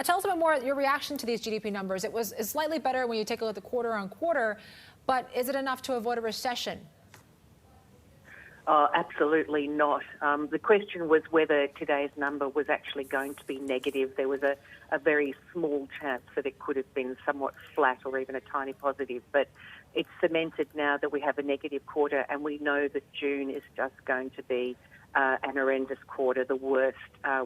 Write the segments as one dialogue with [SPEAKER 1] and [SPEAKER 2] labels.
[SPEAKER 1] Tell us a bit more your reaction to these GDP numbers. It's slightly better when you take a look at the quarter on quarter, but is it enough to avoid a recession?
[SPEAKER 2] Absolutely not. The question was whether today's number was actually going to be negative. There was a very small chance that it could have been somewhat flat or even a tiny positive, but it's cemented now that we have a negative quarter, and we know that June is just going to be an horrendous quarter, the worst.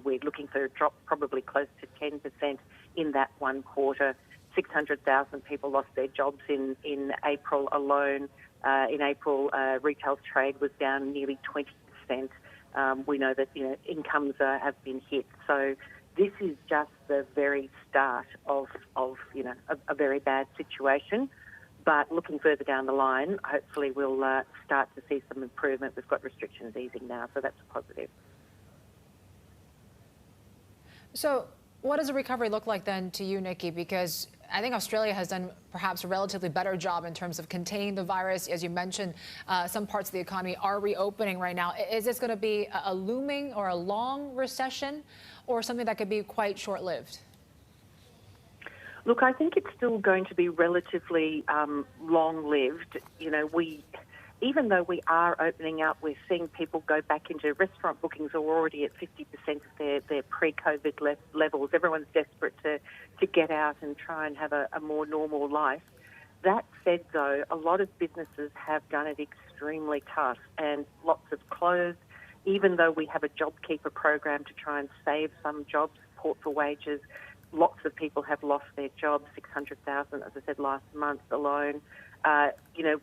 [SPEAKER 2] We're looking for a drop probably close to 10% in that one quarter. 600,000 people lost their jobs in April alone. In April, retail trade was down nearly 20%. We know that incomes have been hit. So this is just the very start of a very bad situation. But looking further down the line, hopefully we'll start to see some improvement. We've got restrictions easing now, so that's a positive.
[SPEAKER 1] So what does a recovery look like then to you, Nicki? Because I think Australia has done perhaps a relatively better job in terms of containing the virus. As you mentioned, some parts of the economy are reopening right now. Is this going to be a looming or a long recession, or something that could be quite short-lived?
[SPEAKER 2] Look, I think it's still going to be relatively long-lived. Even though we are opening up, we're seeing people go back into restaurant bookings are already at 50% of their pre-COVID levels. Everyone's desperate to get out and try and have a more normal life. That said, though, a lot of businesses have done it extremely tough, and lots have closed. Even though we have a JobKeeper program to try and save some jobs, support for wages, lots of people have lost their jobs, 600,000, as I said, last month alone.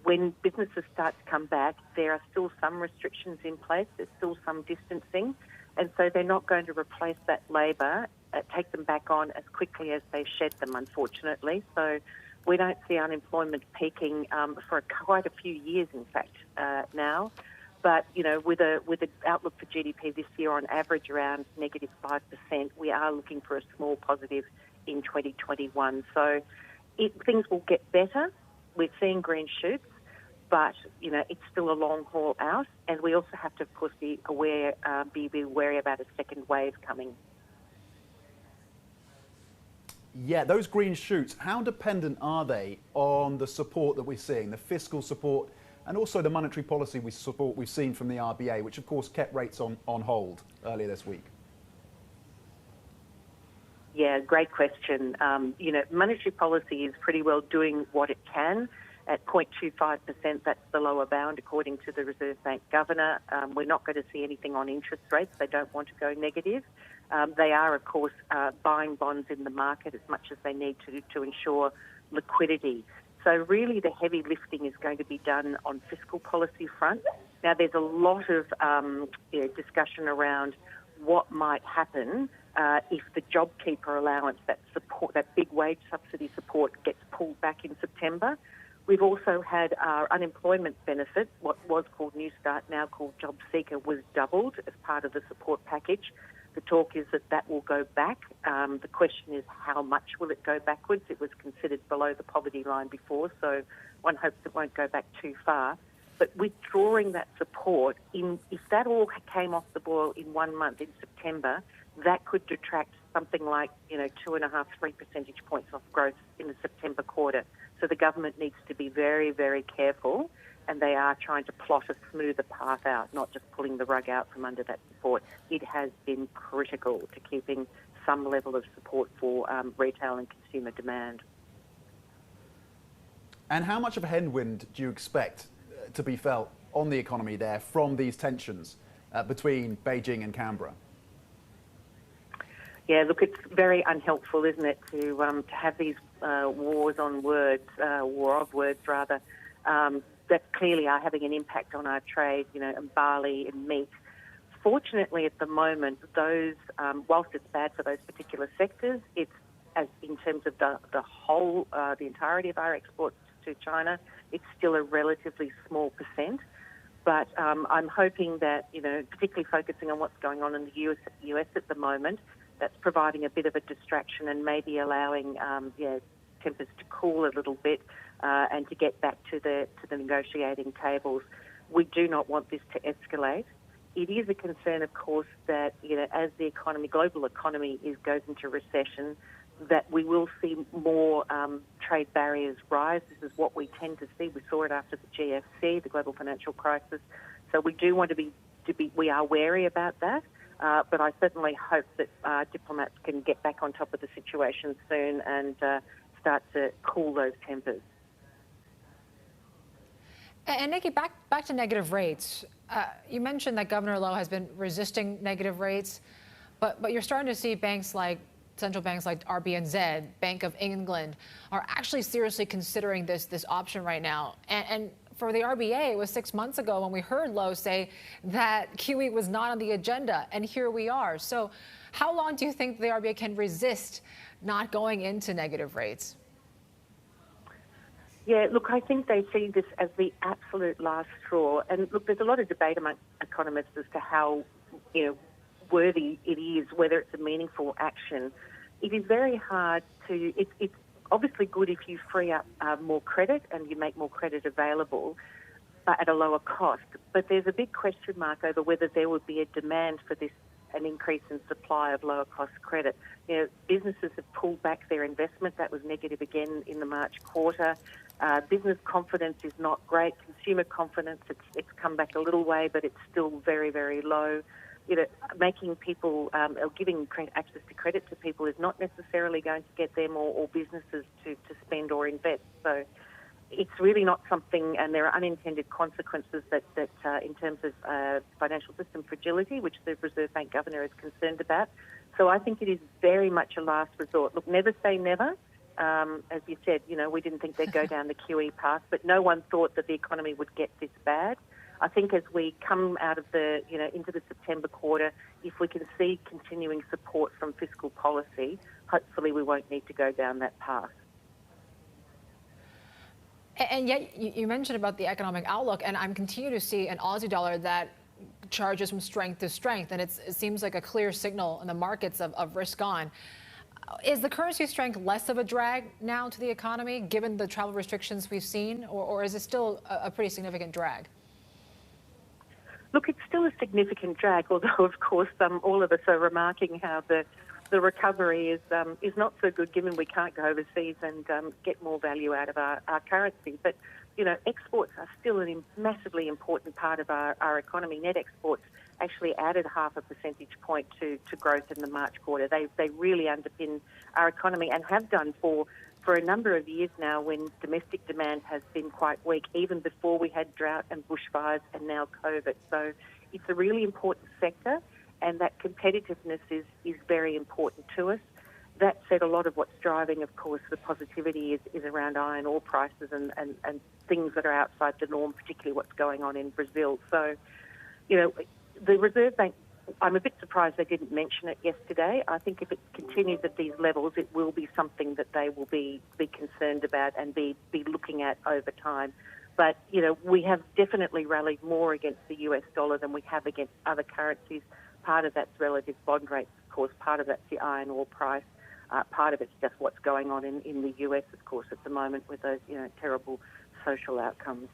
[SPEAKER 2] When businesses start to come back, there are still some restrictions in place. There's still some distancing. And so they're not going to replace that labour, take them back on as quickly as they shed them, unfortunately. So we don't see unemployment peaking for quite a few years, in fact, now. But, with an outlook for GDP this year on average around negative 5%, we are looking for a small positive in 2021. So things will get better. We're seeing green shoots, but, it's still a long haul out. And we also have to, of course, be wary about a second wave coming.
[SPEAKER 3] Yeah, those green shoots, how dependent are they on the support that we're seeing, the fiscal support, and also the monetary policy support we've seen from the RBA, which, of course, kept rates on hold earlier this week?
[SPEAKER 2] Yeah, great question. Monetary policy is pretty well doing what it can. At 0.25%, that's the lower bound, according to the Reserve Bank governor. We're not going to see anything on interest rates. They don't want to go negative. They are, of course, buying bonds in the market as much as they need to ensure liquidity. So really the heavy lifting is going to be done on fiscal policy front. Now, there's a lot of discussion around what might happen if the JobKeeper allowance, that big wage subsidy support, gets pulled back in September. We've also had our unemployment benefit, what was called New Start, now called Job Seeker, was doubled as part of the support package. The talk is that will go back. The question is, how much will it go backwards? It was considered below the poverty line before, so one hopes it won't go back too far. But withdrawing that support, if that all came off the boil in 1 month in September, that could detract something like 2.5, 3 percentage points off growth in the September quarter. So the government needs to be very, very careful, and they are trying to plot a smoother path out, not just pulling the rug out from under that support. It has been critical to keeping some level of support for retail and consumer demand.
[SPEAKER 3] And how much of a headwind do you expect to be felt on the economy there from these tensions between Beijing and Canberra?
[SPEAKER 2] Yeah, look, it's very unhelpful, isn't it, to have these war of words, rather, that clearly are having an impact on our trade, and barley and meat. Fortunately, at the moment, those, whilst it's bad for those particular sectors, it's in terms of the entirety of our exports to China, it's still a relatively small percent. But I'm hoping that, particularly focusing on what's going on in the US at the moment, that's providing a bit of a distraction and maybe allowing tempers to cool a little bit and to get back to the negotiating tables. We do not want this to escalate. it is a concern, of course, that as the global economy goes into recession, that we will see more trade barriers rise. This is what we tend to see. We saw it after the GFC, the global financial crisis. So we do want to be we are wary about that. But I certainly hope that diplomats can get back on top of the situation soon and start to cool those tempers.
[SPEAKER 1] And Nicki, back to negative rates. You mentioned that Governor Lowe has been resisting negative rates, but you're starting to see central banks like RBNZ, Bank of England, are actually seriously considering this option right now. And for the RBA, it was 6 months ago when we heard Lowe say that QE was not on the agenda, and here we are. So how long do you think the RBA can resist not going into negative rates?
[SPEAKER 2] Yeah, look, I think they see this as the absolute last straw. And look, there's a lot of debate among economists as to how, worthy it is, whether it's a meaningful action. It is very hard to, it's obviously good if you free up more credit and you make more credit available, but at a lower cost. But there's a big question mark over whether there would be a demand for this, an increase in supply of lower cost credit. Businesses have pulled back their investment. That was negative again in the March quarter. Business confidence is not great. Consumer confidence, it's come back a little way, but it's still very, very low. Making people or giving access to credit to people is not necessarily going to get them or businesses to spend or invest. So it's really not something, and there are unintended consequences that in terms of financial system fragility, which the Reserve Bank Governor is concerned about. So I think it is very much a last resort. Look, never say never. As you said, we didn't think they'd go down the QE path, but no one thought that the economy would get this bad. I think as we come out of into the September quarter, if we can see continuing support from fiscal policy, hopefully we won't need to go down that path.
[SPEAKER 1] And yet you mentioned about the economic outlook, and I'm continuing to see an Aussie dollar that charges from strength to strength, and it seems like a clear signal in the markets of risk on. Is the currency strength less of a drag now to the economy, given the travel restrictions we've seen, or is it still a pretty significant drag?
[SPEAKER 2] Look, it's still a significant drag, although, of course, all of us are remarking how the recovery is not so good, given we can't go overseas and get more value out of our currency. But, exports are still a massively important part of our economy. Net exports actually added 0.5 percentage point to growth in the March quarter. They really underpin our economy and have done for a number of years now, when domestic demand has been quite weak, even before we had drought and bushfires and now COVID. So it's a really important sector, and that competitiveness is very important to us. That said, a lot of what's driving, of course, the positivity is around iron ore prices and things that are outside the norm, particularly what's going on in Brazil. So, the Reserve Bank, I'm a bit surprised they didn't mention it yesterday. I think if it continues at these levels, it will be something that they will be concerned about and be looking at over time. But, we have definitely rallied more against the US dollar than we have against other currencies. Part of that's relative bond rates, of course. Part of that's the iron ore price. Part of it's just what's going on in the US, of course, at the moment with those, terrible social outcomes.